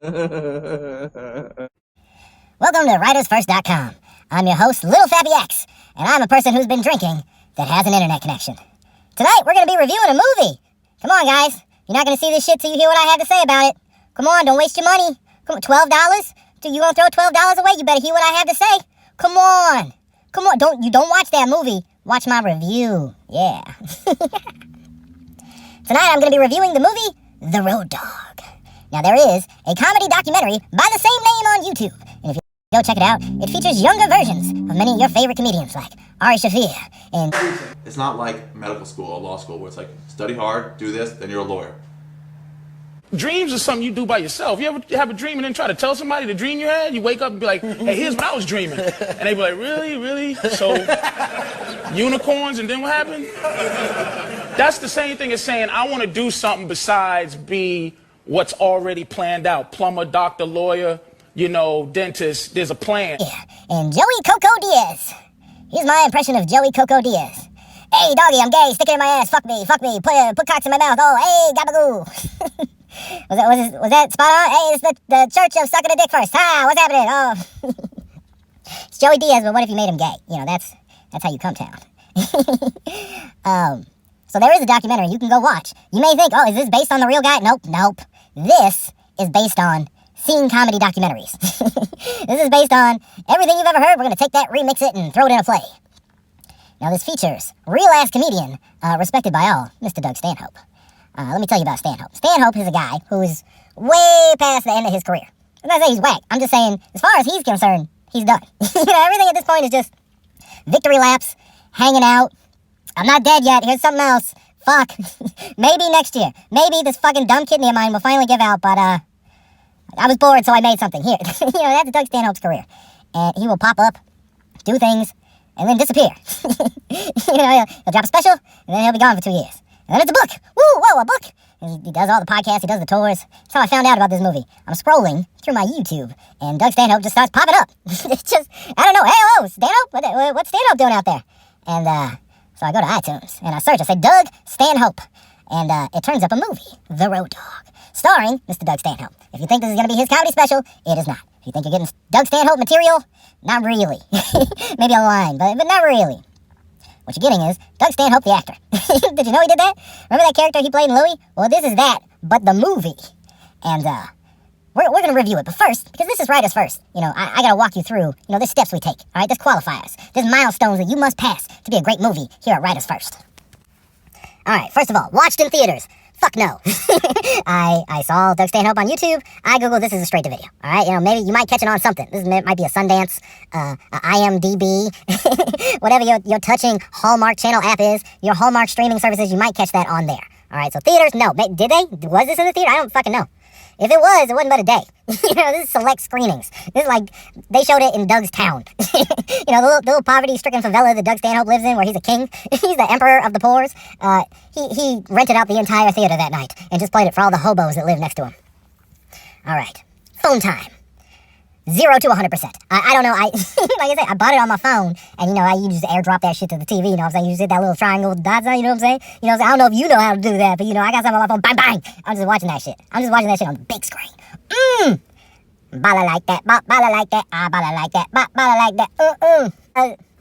Welcome to WritersFirst.com. I'm your host, Little Fappy X, and I'm a person who's been drinking that has an internet connection. Tonight, we're going to be reviewing a movie. Come on, guys. You're not going to see this shit till you hear what I have to say about it. Come on, don't waste your money. Come on, $12? Dude, you going to throw $12 away? You better hear what I have to say. Come on. Come on, don't watch that movie. Watch my review. Yeah. Tonight, I'm going to be reviewing the movie, The Road Dog. Now, there is a comedy documentary by the same name on YouTube. And if you go check it out, it features younger versions of many of your favorite comedians like Ari Shaffir and... It's not like medical school or law school where it's like, study hard, do this, then you're a lawyer. Dreams are something you do by yourself. You ever have a dream and then try to tell somebody the dream you had? You wake up and be like, hey, here's what I was dreaming. And they be like, really? Really? So, unicorns, and then what happened? That's the same thing as saying, I want to do something besides be what's already planned out. Plumber, doctor, lawyer, dentist. There's a plan. Yeah, and Joey Coco Diaz. Here's my impression of Joey Coco Diaz. Hey, doggy, I'm gay. Stick it in my ass. Fuck me. Put cocks in my mouth. Oh, hey, gabagoo. was that spot on? Hey, it's the church of sucking a dick first. Ah, what's happening? Oh. It's Joey Diaz, but what if you made him gay? That's how you come town. So there is a documentary you can go watch. You may think, oh, is this based on the real guy? Nope. This is based on scene comedy documentaries. This is based on everything you've ever heard. We're going to take that, remix it, and throw it in a play. Now, this features real-ass comedian, respected by all, Mr. Doug Stanhope. Let me tell you about Stanhope. Stanhope is a guy who is way past the end of his career. I'm not saying he's whack. I'm just saying, as far as he's concerned, he's done. Everything at this point is just victory laps, hanging out. I'm not dead yet. Here's something else. Fuck. Maybe next year. Maybe this fucking dumb kidney of mine will finally give out, but, I was bored, so I made something. Here. That's Doug Stanhope's career. And he will pop up, do things, and then disappear. He'll drop a special, and then he'll be gone for 2 years. And then it's a book. Whoa, a book. And he does all the podcasts, he does the tours. That's how I found out about this movie. I'm scrolling through my YouTube, and Doug Stanhope just starts popping up. It's just, I don't know. Hey, hello, Stanhope? What's Stanhope doing out there? And, so I go to iTunes, and I search. I say, Doug Stanhope. And it turns up a movie, The Road Dog, starring Mr. Doug Stanhope. If you think this is going to be his comedy special, it is not. If you think you're getting Doug Stanhope material, not really. Maybe a line, but not really. What you're getting is Doug Stanhope, the actor. Did you know he did that? Remember that character he played in Louie? Well, this is that, but the movie. And we're going to review it. But first, because this is Writers First, I got to walk you through, there's steps we take. All right, there's qualifiers. There's milestones that you must pass to be a great movie here at Writers First. All right, first of all, watched in theaters. Fuck no. I saw Doug Stanhope on YouTube. I Googled this is a straight-to-video. All right, maybe you might catch it on something. This might be a Sundance, a IMDb, whatever your touching Hallmark Channel app is, your Hallmark streaming services, you might catch that on there. All right, so theaters, no. Did they? Was this in the theater? I don't fucking know. If it was, it wasn't but a day. This is select screenings. This is like, they showed it in Doug's town. The little poverty-stricken favela that Doug Stanhope lives in, where he's a king. He's the emperor of the poors. He rented out the entire theater that night and just played it for all the hobos that live next to him. All right. Phone time. 0 to 100%. I don't know. Like I said, I bought it on my phone, and you just airdrop that shit to the TV. You know what I'm saying? You just hit that little triangle with the dots on. You know what I'm saying? I don't know if you know how to do that, but I got something on my phone. Bang, bang. I'm just watching that shit. I'm just watching that shit on the big screen. Bala like that. Bala like that. Bala like that. Bala like that.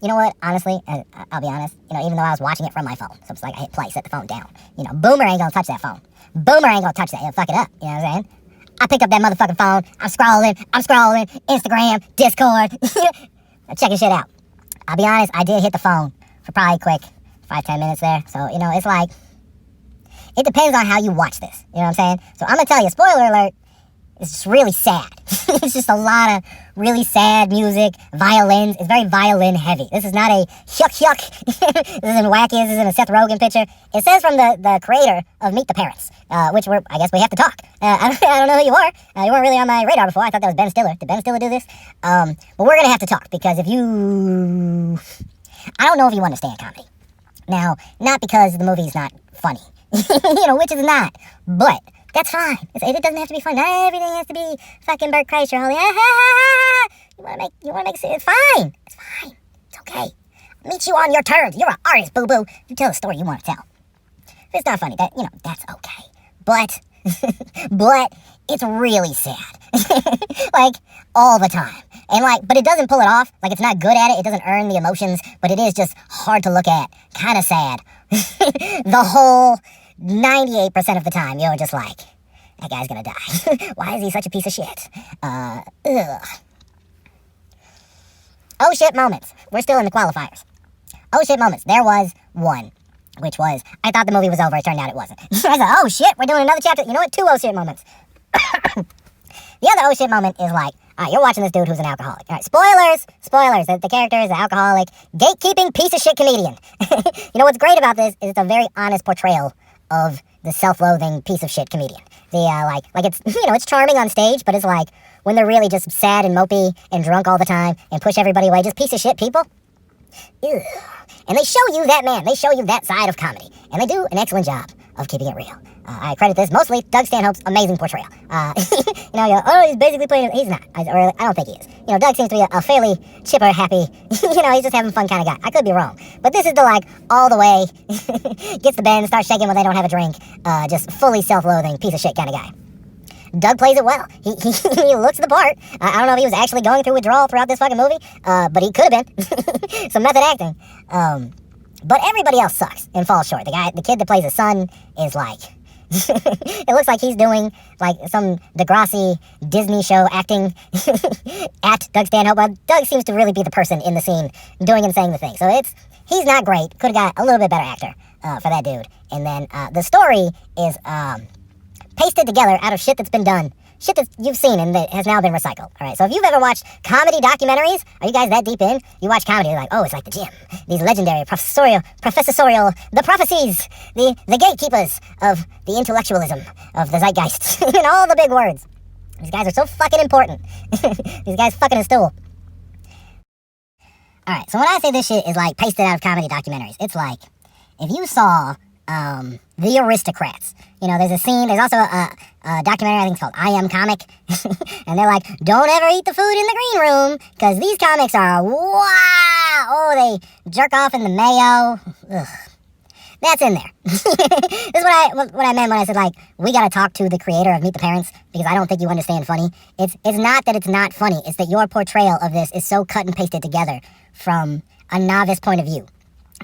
You know what? Honestly, I'll be honest. Even though I was watching it from my phone, so it's like I hit play, set the phone down. Boomer ain't gonna touch that phone. Boomer ain't gonna touch that. He'll fuck it up. You know what I'm saying? I picked up that motherfucking phone. I'm scrolling, Instagram, Discord, I'm checking shit out. I'll be honest, I did hit the phone for probably quick 5-10 minutes there. So, it's like, it depends on how you watch this. You know what I'm saying? So I'm going to tell you, spoiler alert, it's just really sad. It's just a lot of really sad music, violins. It's very violin heavy. This is not a yuck. This isn't wacky. This isn't a Seth Rogen picture. It says from the creator of Meet the Parents, which I guess we have to talk. I don't know who you are. You weren't really on my radar before. I thought that was Ben Stiller. Did Ben Stiller do this? But we're going to have to talk because I don't know if you understand comedy. Now, not because the movie's not funny, which it's not, but that's fine. It doesn't have to be fun. Not everything has to be fucking Bert Kreischer. Holy, you wanna make it. It's fine. It's fine. It's okay. I'll meet you on your terms. You're an artist, boo-boo. You tell the story you want to tell. If it's not funny, that's okay. But it's really sad. Like, all the time. And like, but it doesn't pull it off. Like, it's not good at it. It doesn't earn the emotions, but it is just hard to look at. Kind of sad. The whole 98% of the time, you're just like, that guy's gonna die. Why is he such a piece of shit? Ugh. Oh shit moments. We're still in the qualifiers. Oh shit moments. There was one, which was, I thought the movie was over. It turned out it wasn't. I said, oh shit, we're doing another chapter. You know what? 2 oh shit moments. The other oh shit moment is like, all right, you're watching this dude who's an alcoholic. All right, spoilers. The character is an alcoholic, gatekeeping piece of shit comedian. You know what's great about this is it's a very honest portrayal of the self-loathing piece of shit comedian. The like it's, you know, it's charming on stage, but it's like when they're really just sad and mopey and drunk all the time and push everybody away, just piece of shit people. Ew. And they show you that man. They show you that side of comedy, and they do an excellent job of keeping it real. I credit this mostly Doug Stanhope's amazing portrayal. You know, he's basically playing. He's not. I don't think he is. You know, Doug seems to be a fairly chipper, happy. You know, he's just having fun kind of guy. I could be wrong, but this is the like all the way gets the bend, starts shaking when they don't have a drink. Just fully self-loathing piece of shit kind of guy. Doug plays it well. He looks the part. I don't know if he was actually going through withdrawal throughout this fucking movie, but he could have been. Some method acting. But everybody else sucks and falls short. The kid that plays his son is like, it looks like he's doing like some Degrassi Disney show acting at Doug Stanhope. But Doug seems to really be the person in the scene doing and saying the thing. So he's not great. Could have got a little bit better actor for that dude. And then the story is pasted together out of shit that's been done. Shit that you've seen and that has now been recycled. All right, so if you've ever watched comedy documentaries, are you guys that deep in? You watch comedy, you're like, oh, it's like the gym. These legendary professorial, the prophecies, the gatekeepers of the intellectualism of the zeitgeist, and all the big words. These guys are so fucking important. These guys fucking a stool. All right, so when I say this shit is like pasted out of comedy documentaries, it's like if you saw The Aristocrats. You know, there's a scene, there's also a documentary, I think it's called I Am Comic, and they're like, don't ever eat the food in the green room, because these comics are, wow, oh, they jerk off in the mayo, ugh. That's in there. This is what I meant when I said, like, we gotta talk to the creator of Meet the Parents, because I don't think you understand funny. It's not that it's not funny, it's that your portrayal of this is so cut and pasted together from a novice point of view.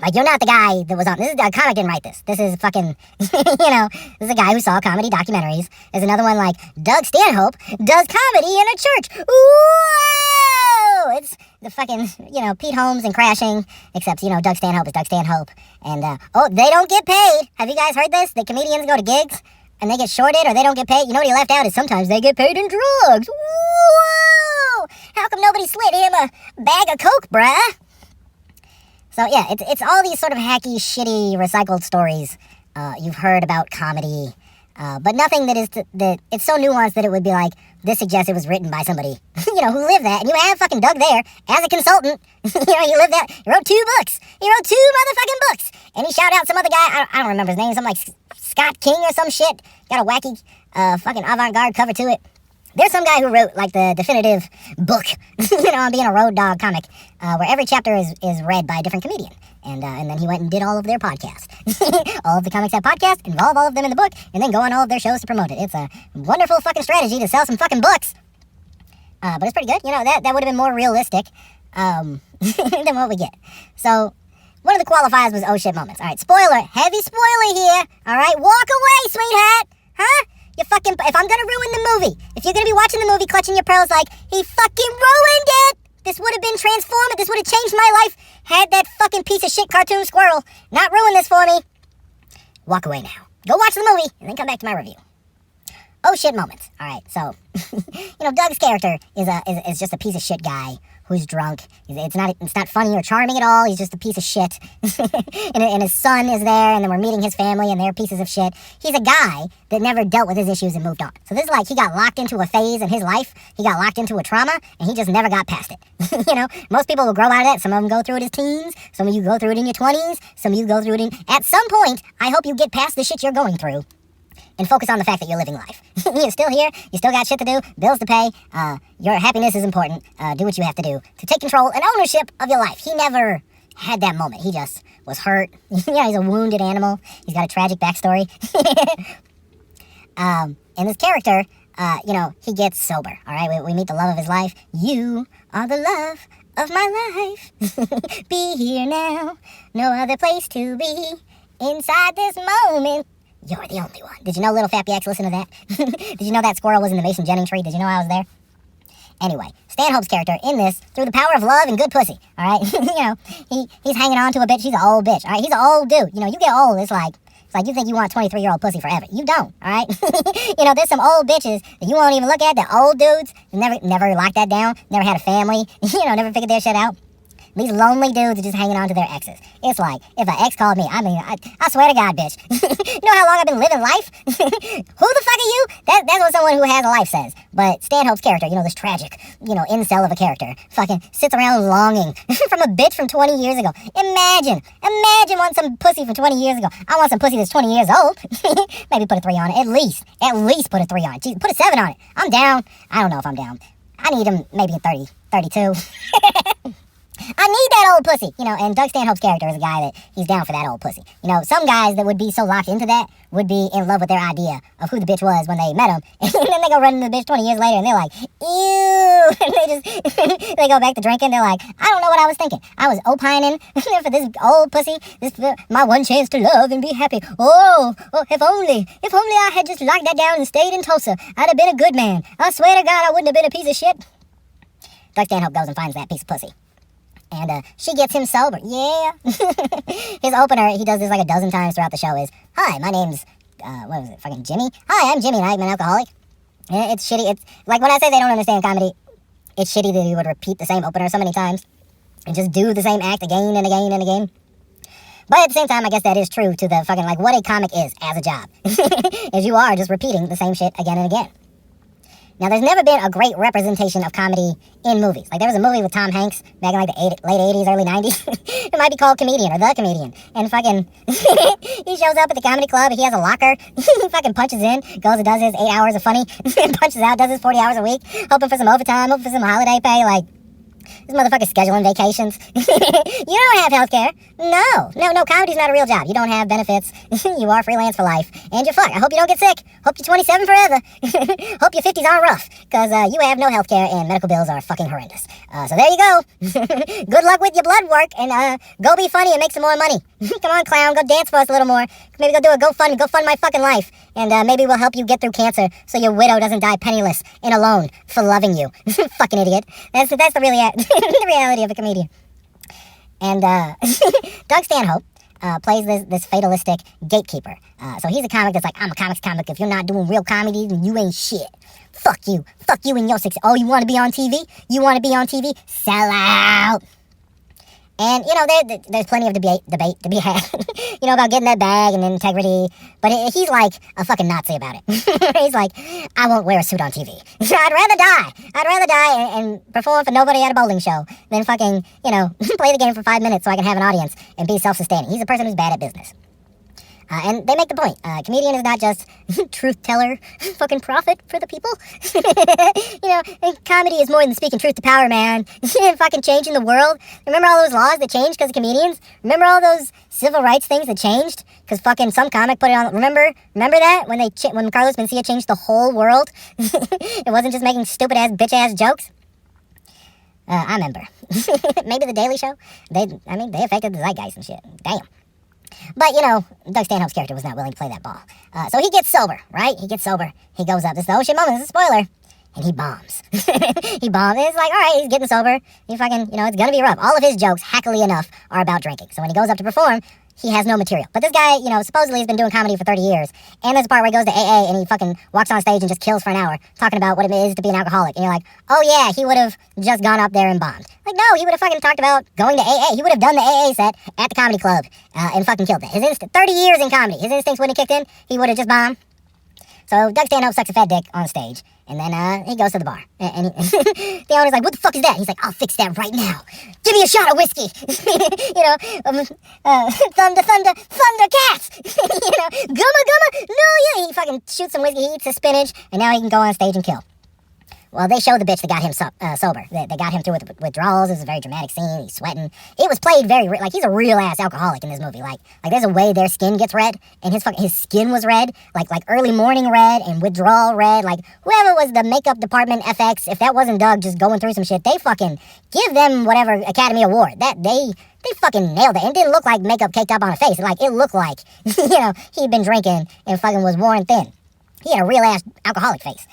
Like, you're not the guy that was on, this is, a comic didn't write this. This is fucking, you know, this is a guy who saw comedy documentaries. There's another one like, Doug Stanhope does comedy in a church. Whoa! It's the fucking, you know, Pete Holmes and Crashing, except, you know, Doug Stanhope is Doug Stanhope. And, oh, they don't get paid. Have you guys heard this? The comedians go to gigs, and they get shorted, or they don't get paid. You know what he left out is sometimes they get paid in drugs. Whoa! How come nobody slid him a bag of coke, bruh? So yeah, it's all these sort of hacky, shitty, recycled stories you've heard about comedy, but nothing that is that it's so nuanced that it would be like, this suggests it was written by somebody, you know, who lived that, and you have fucking Doug there as a consultant. You know, he lived that. He wrote 2 books. He wrote 2 motherfucking books, and he shouted out some other guy. I don't remember his name. Something like Scott King or some shit. Got a wacky, fucking avant-garde cover to it. There's some guy who wrote, like, the definitive book, you know, on being a road dog comic, where every chapter is read by a different comedian. And then he went and did all of their podcasts. All of the comics have podcasts, involve all of them in the book, and then go on all of their shows to promote it. It's a wonderful fucking strategy to sell some fucking books. But it's pretty good. You know, that would have been more realistic than what we get. So, one of the qualifiers was oh shit moments. All right, spoiler. Heavy spoiler here. All right, walk away, sweetheart. Huh? You fucking, if I'm gonna ruin the movie, if you're gonna be watching the movie clutching your pearls like, he fucking ruined it! This would have been transformative, this would have changed my life, had that fucking piece of shit cartoon squirrel not ruin this for me. Walk away now. Go watch the movie, and then come back to my review. Oh shit moments. Alright, so, you know, Doug's character is just a piece of shit guy who's drunk. It's not funny or charming at all. He's just a piece of shit. and his son is there, and then we're meeting his family, and they're pieces of shit. He's a guy that never dealt with his issues and moved on. So this is like he got locked into a phase in his life. He got locked into a trauma, and he just never got past it. You know, most people will grow out of that. Some of them go through it as teens. Some of you go through it in your 20s. Some of you go through it at some point. I hope you get past the shit you're going through and focus on the fact that you're living life. You're still here. You still got shit to do, bills to pay. Your happiness is important. Do what you have to do to take control and ownership of your life. He never had that moment. He just was hurt. Yeah, he's a wounded animal. He's got a tragic backstory. And this character he gets sober, all right? We meet the love of his life. You are the love of my life. Be here now, no other place to be. Inside this moment, you're the only one. Did you know little Fappy X listened to that? Did you know that squirrel was in the Mason Jennings tree? Did you know I was there? Anyway, Stanhope's character in this, through the power of love and good pussy, all right? He's hanging on to a bitch. She's an old bitch, all right? He's an old dude. You get old, it's like you think you want 23-year-old pussy forever. You don't, all right? There's some old bitches that you won't even look at. They're old dudes. Never locked that down. Never had a family. Never figured their shit out. These lonely dudes are just hanging on to their exes. It's like, if an ex called me, I swear to God, bitch. You know how long I've been living life? Who the fuck are you? That's what someone who has a life says. But Stanhope's character, this tragic, incel of a character, fucking sits around longing from a bitch from 20 years ago. Imagine wanting some pussy from 20 years ago. I want some pussy that's 20 years old. Maybe put a 3 on it, at least put a 3 on it. Jeez, put a 7 on it. I'm down. I don't know if I'm down. I need him maybe at 30, 32. I need that old pussy, and Doug Stanhope's character is a guy that he's down for that old pussy. Some guys that would be so locked into that would be in love with their idea of who the bitch was when they met him, and then they go run into the bitch 20 years later, and they're like, ew, and they go back to drinking, they're like, I don't know what I was thinking. I was opining for this old pussy, my one chance to love and be happy. Oh, if only I had just locked that down and stayed in Tulsa, I'd have been a good man. I swear to God, I wouldn't have been a piece of shit. Doug Stanhope goes and finds that piece of pussy. And she gets him sober. Yeah. His opener, he does this like a dozen times throughout the show, is, hi, my name's, fucking Jimmy? Hi, I'm Jimmy, and I'm an alcoholic. And it's shitty. It's like when I say they don't understand comedy, it's shitty that he would repeat the same opener so many times and just do the same act again and again and again. But at the same time, I guess that is true to the fucking, what a comic is as a job. Is you are just repeating the same shit again and again. Now, there's never been a great representation of comedy in movies. Like, there was a movie with Tom Hanks back in, the late 80s, early 90s. It might be called Comedian or The Comedian. And fucking, he shows up at the comedy club, he has a locker, he fucking punches in, goes and does his 8 hours of funny, punches out, does his 40 hours a week, hoping for some overtime, hoping for some holiday pay, this motherfucker's scheduling vacations. You don't have healthcare. No, comedy's not a real job. You don't have benefits. You are freelance for life. And you're fucked. I hope you don't get sick. Hope you're 27 forever. Hope your 50s aren't rough. Because you have no healthcare and medical bills are fucking horrendous. So there you go. Good luck with your blood work and go be funny and make some more money. Come on, clown. Go dance for us a little more. Maybe go do a GoFundMe. Go fund my fucking life. And maybe we'll help you get through cancer so your widow doesn't die penniless and alone for loving you. Fucking idiot. That's the reality of a comedian. And Doug Stanhope plays this fatalistic gatekeeper. So he's a comic that's like, I'm a comics comic. If you're not doing real comedy, then you ain't shit. Fuck you and your success. Oh, you want to be on TV? You want to be on TV? Sell out. And, there's plenty of debate to be had, about getting that bag and integrity. But he's like a fucking Nazi about it. He's like, I won't wear a suit on TV. I'd rather die and perform for nobody at a bowling show than fucking, play the game for 5 minutes so I can have an audience and be self-sustaining. He's a person who's bad at business. And they make the point. Comedian is not just truth teller, fucking prophet for the people. Comedy is more than speaking truth to power, man. Fucking changing the world. Remember all those laws that changed because of comedians? Remember all those civil rights things that changed because fucking some comic put it on? Remember that when Carlos Mencia changed the whole world? It wasn't just making stupid ass bitch ass jokes. I remember. Maybe the Daily Show. They affected the zeitgeist and shit. Damn. But, Doug Stanhope's character was not willing to play that ball. So he gets sober, right? He gets sober. He goes up. This is the oh shit moment. This is a spoiler. And he bombs. He bombs. And it's like, all right, he's getting sober. He fucking, it's going to be rough. All of his jokes, hackily enough, are about drinking. So when he goes up to perform, he has no material. But this guy, supposedly has been doing comedy for 30 years. And there's a part where he goes to AA and he fucking walks on stage and just kills for an hour talking about what it is to be an alcoholic. And you're like, oh yeah, he would have just gone up there and bombed. Like, no, he would have fucking talked about going to AA. He would have done the AA set at the comedy club and fucking killed it. 30 years in comedy. His instincts wouldn't have kicked in. He would have just bombed. So Doug Stanhope sucks a fat dick on stage. And then he goes to the bar. And the owner's like, what the fuck is that? He's like, I'll fix that right now. Give me a shot of whiskey. Thundercats. Gumma. No, yeah. He fucking shoots some whiskey. He eats his spinach. And now he can go on stage and kill. Well, they show the bitch that got him sober. They got him through with withdrawals. It was a very dramatic scene. He's sweating. It was played very like he's a real ass alcoholic in this movie. Like there's a way their skin gets red, and his skin was red, like early morning red and withdrawal red. Like whoever was the makeup department FX, if that wasn't Doug just going through some shit, they fucking give them whatever Academy Award. That they fucking nailed it. It didn't look like makeup caked up on a face. Like it looked like he'd been drinking and fucking was worn thin. He had a real ass alcoholic face.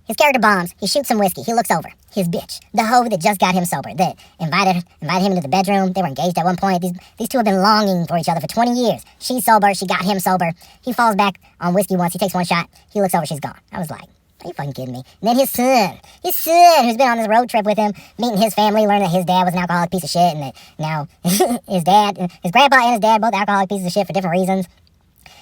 His character bombs. He shoots some whiskey. He looks over. His bitch, the hoe that just got him sober, that invited him into the bedroom. They were engaged at one point. These two have been longing for each other for 20 years. She's sober. She got him sober. He falls back on whiskey once. He takes one shot. He looks over. She's gone. I was like, are you fucking kidding me? And then his son, who's been on this road trip with him, meeting his family, learning that his dad was an alcoholic piece of shit, and that now his grandpa and his dad, both alcoholic pieces of shit for different reasons.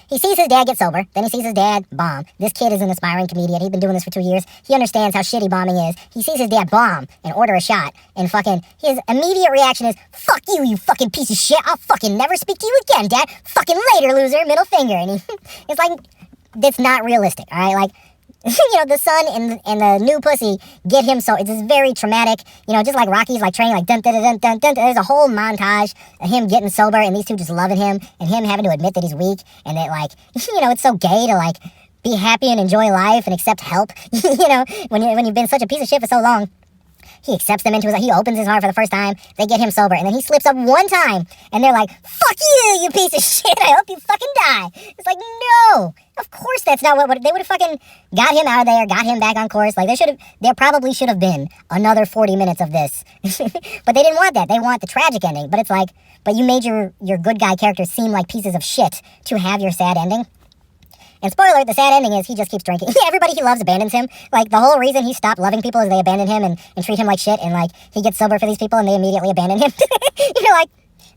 He sees his dad get sober, then he sees his dad bomb. This kid is an aspiring comedian. He's been doing this for 2 years. He understands how shitty bombing is. He sees his dad bomb and order a shot, and fucking his immediate reaction is, fuck you, you fucking piece of shit. I'll fucking never speak to you again, Dad. Fucking later, loser, middle finger. And it's like, that's not realistic, all right? Like, the son and the new pussy get him so it's just very traumatic, just like Rocky's like training, like dun dun dun dun dun. There's a whole montage of him getting sober and these two just loving him and him having to admit that he's weak and that like, it's so gay to like be happy and enjoy life and accept help, when you've been such a piece of shit for so long. He accepts them into his life. He opens his heart for the first time. They get him sober. And then he slips up one time. And they're like, fuck you, you piece of shit. I hope you fucking die. It's like, no. Of course that's not what they would have fucking got him out of there, got him back on course. Like, there probably should have been another 40 minutes of this. But they didn't want that. They want the tragic ending. But it's like, but you made your good guy characters seem like pieces of shit to have your sad ending. And spoiler, the sad ending is he just keeps drinking. Everybody he loves abandons him. Like, the whole reason he stopped loving people is they abandon him and treat him like shit. And, like, he gets sober for these people and they immediately abandon him. You're like,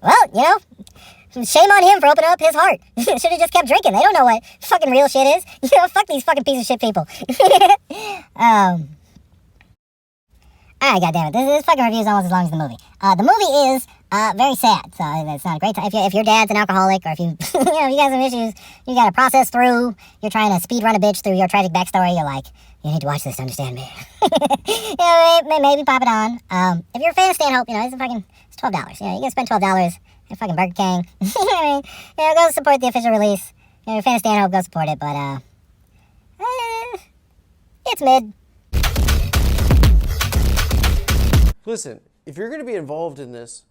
well, shame on him for opening up his heart. Should have just kept drinking. They don't know what fucking real shit is. Fuck these fucking piece of shit people. Alright, goddammit. This fucking review is almost as long as the movie. The movie is very sad, so it's not a great time. If your dad's an alcoholic, or if you you got some issues you gotta process through, you're trying to speed run a bitch through your tragic backstory, you're like, you need to watch this to understand me. Maybe pop it on. If you're a fan of Stanhope, it's $12. You can spend $12 at fucking Burger King. Go support the official release. If you're a fan of Stanhope, go support it, but it's mid. Listen, if you're going to be involved in this,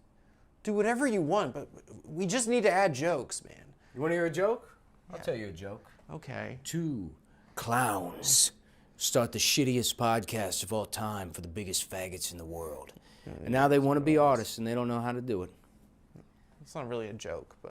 do whatever you want, but we just need to add jokes, man. You want to hear a joke? I'll tell you a joke. Okay. 2 clowns start the shittiest podcast of all time for the biggest faggots in the world. And now they want to be artists and they don't know how to do it. It's not really a joke, but...